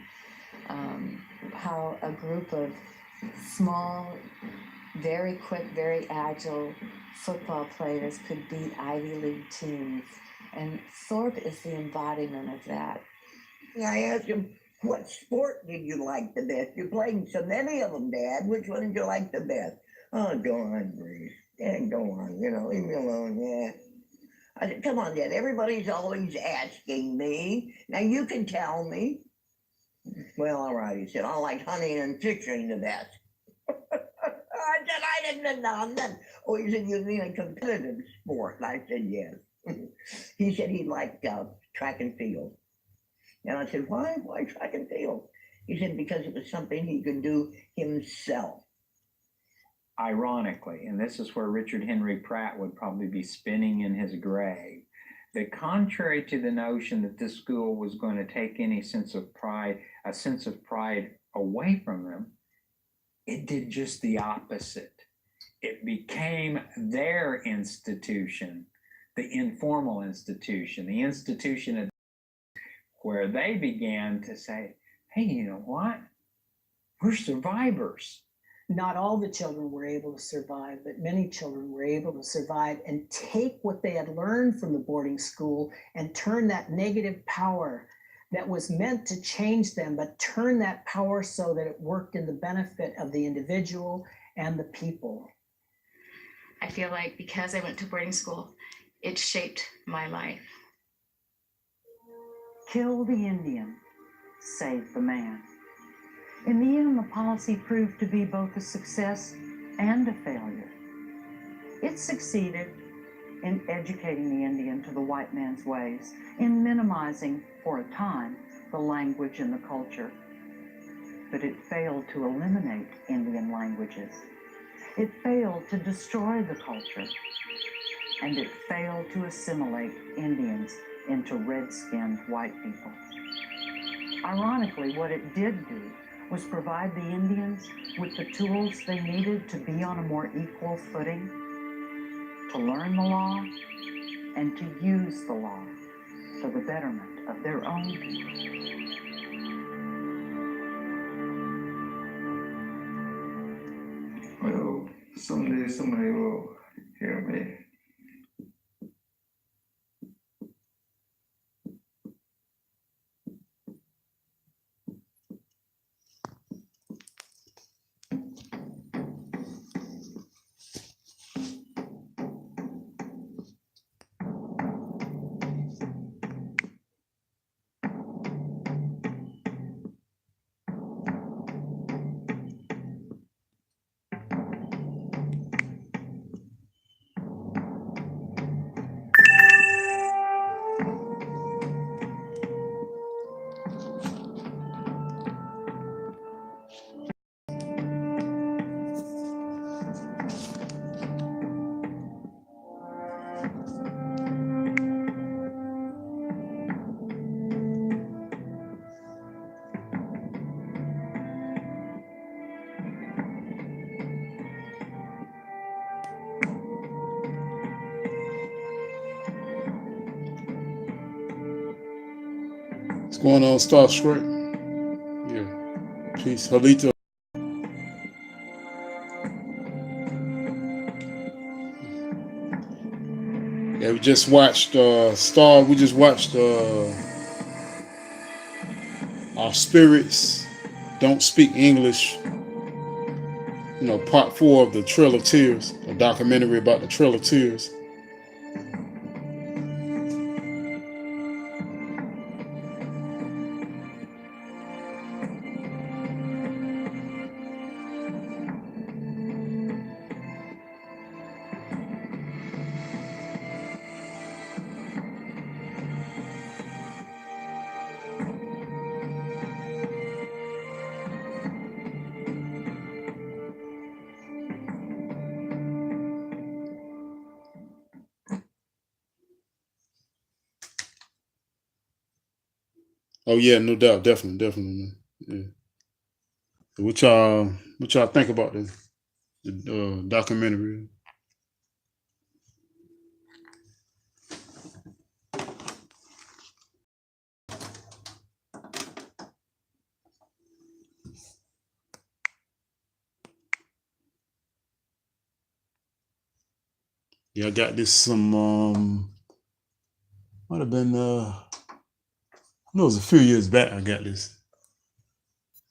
How a group of small, very quick, very agile football players could beat Ivy League teams. And Thorpe is the embodiment of that. I asked him, what sport did you like the best? You played so many of them, Dad. Which one did you like the best? Oh, go on, Bruce. Yeah, go on. Leave me alone. Yeah. I said, come on, Dad. Everybody's always asking me. Now you can tell me. Well, all right. He said, I like hunting and fishing the best. I said, I didn't know that. Oh, he said, you mean a competitive sport? And I said, yes. He said he liked track and field. And I said, why track and field? He said, because it was something he could do himself. Ironically, and this is where Richard Henry Pratt would probably be spinning in his grave, that contrary to the notion that this school was going to take any sense of pride away from them, it did just the opposite. It became their institution, the informal institution, the institution where they began to say, hey, you know what? We're survivors. Not all the children were able to survive, but many children were able to survive and take what they had learned from the boarding school and turn that negative power that was meant to change them, but turn that power so that it worked in the benefit of the individual and the people. I feel like because I went to boarding school, it shaped my life. Kill the Indian, save the man. In the end, the policy proved to be both a success and a failure. It succeeded in educating the Indian to the white man's ways, in minimizing, for a time, the language and the culture. But it failed to eliminate Indian languages. It failed to destroy the culture. And it failed to assimilate Indians into red-skinned white people. Ironically, what it did do was provide the Indians with the tools they needed to be on a more equal footing, to learn the law, and to use the law for the betterment of their own people. Well, someday somebody will hear me. What's going on, Star Strike? Yeah. Peace. Halita. Yeah, we just watched Star. We just watched Our Spirits Don't Speak English. Part 4 of the Trail of Tears, a documentary about the Trail of Tears. Oh yeah, no doubt, definitely, man. Yeah. What y'all think about the documentary? Yeah, I got this might have been no, it was a few years back I got this.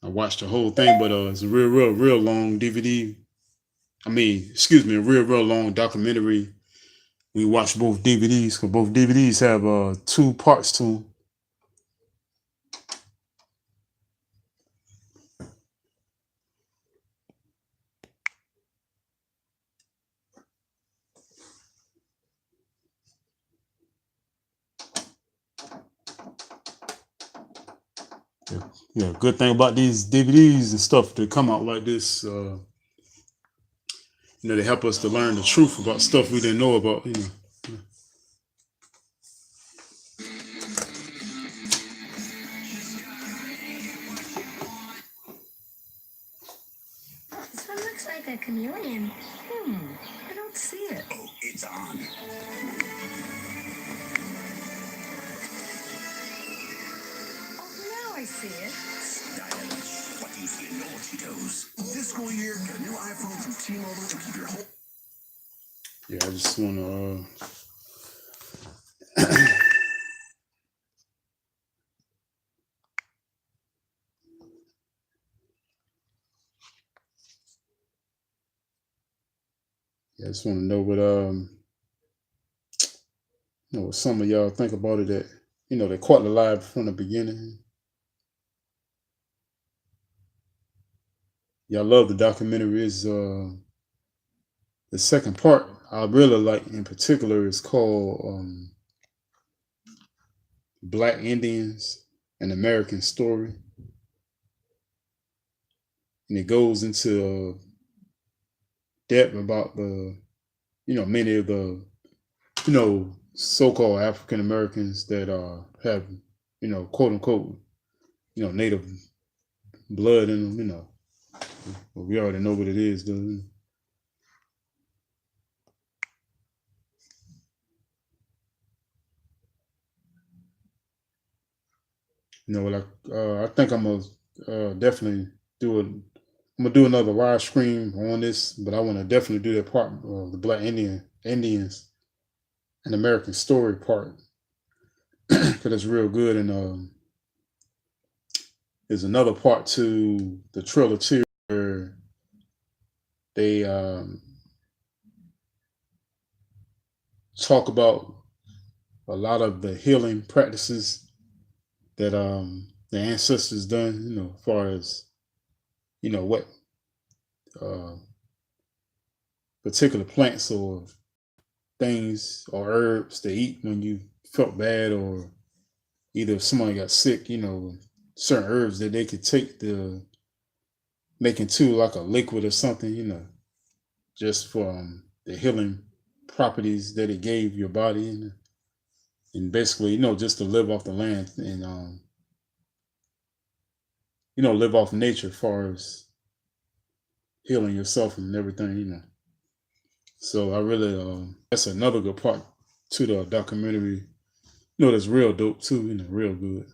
I watched the whole thing, but it's a real long DVD. I mean, excuse me, a real long documentary. We watched both DVDs because both DVDs have 2 parts to them. Yeah, good thing about these DVDs and stuff that come out like this, they help us to learn the truth about stuff we didn't know about, This one looks like a chameleon. I don't see it. Oh, it's on. Oh, now I see it. Stylish. What do you see in your Cheetos? This school year, get a new iPhone from T-Mobile to keep your whole... Yeah, I just want to yeah, I just want to know what some of y'all think about it, that they caught the live from the beginning. Y'all love the documentary. Is the second part I really like in particular is called Black Indians, an American Story. And it goes into depth about the, many of the, so-called African Americans that have, quote unquote, native blood in them, but we already know what it is, though. I think I'm gonna definitely do it. I'm gonna do another live stream on this, but I want to definitely do that part of the Black Indians, an American Story part, because it's real good. And there's another part to the Trail Tears where they talk about a lot of the healing practices that the ancestors done, as far as what particular plants or things or herbs to eat when you felt bad, or either if somebody got sick, certain herbs that they could take to make into like a liquid or something, just for the healing properties that it gave your body, and basically, just to live off the land and live off nature as far as healing yourself and everything. So I really that's another good part to the documentary. That's real dope too, real good.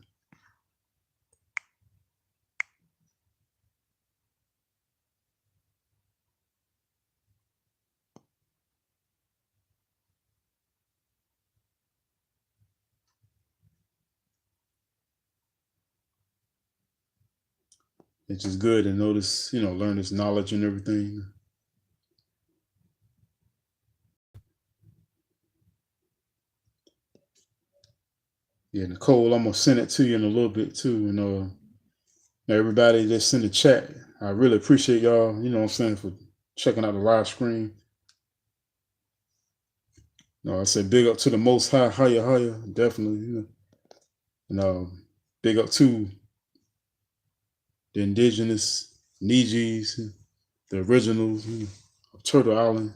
It's just good to notice, learn this knowledge and everything. Yeah, Nicole, I'm gonna send it to you in a little bit too. And everybody that's in the chat, I really appreciate y'all, what I'm saying, for checking out the live stream. I said big up to the Most High, higher, definitely, and big up to the indigenous Nijis, the originals of Turtle Island.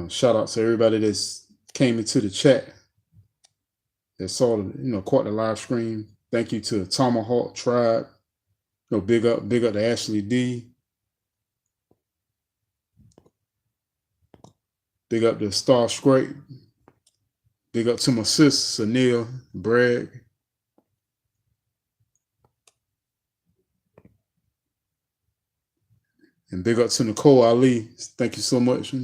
Shout out to everybody that's came into the chat, that saw the, caught the live stream. Thank you to Tomahawk Tribe. Big up to Ashley D. Big up to Star Scrape. Big up to my sis, Sunil Bragg. And big up to Nicole Ali. Thank you so much.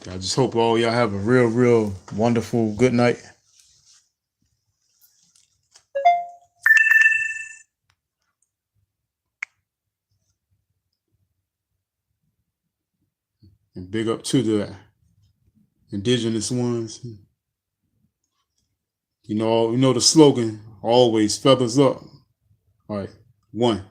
I just hope all y'all have a real wonderful good night. And big up to the indigenous ones. You know the slogan, always feathers up. All right, 1.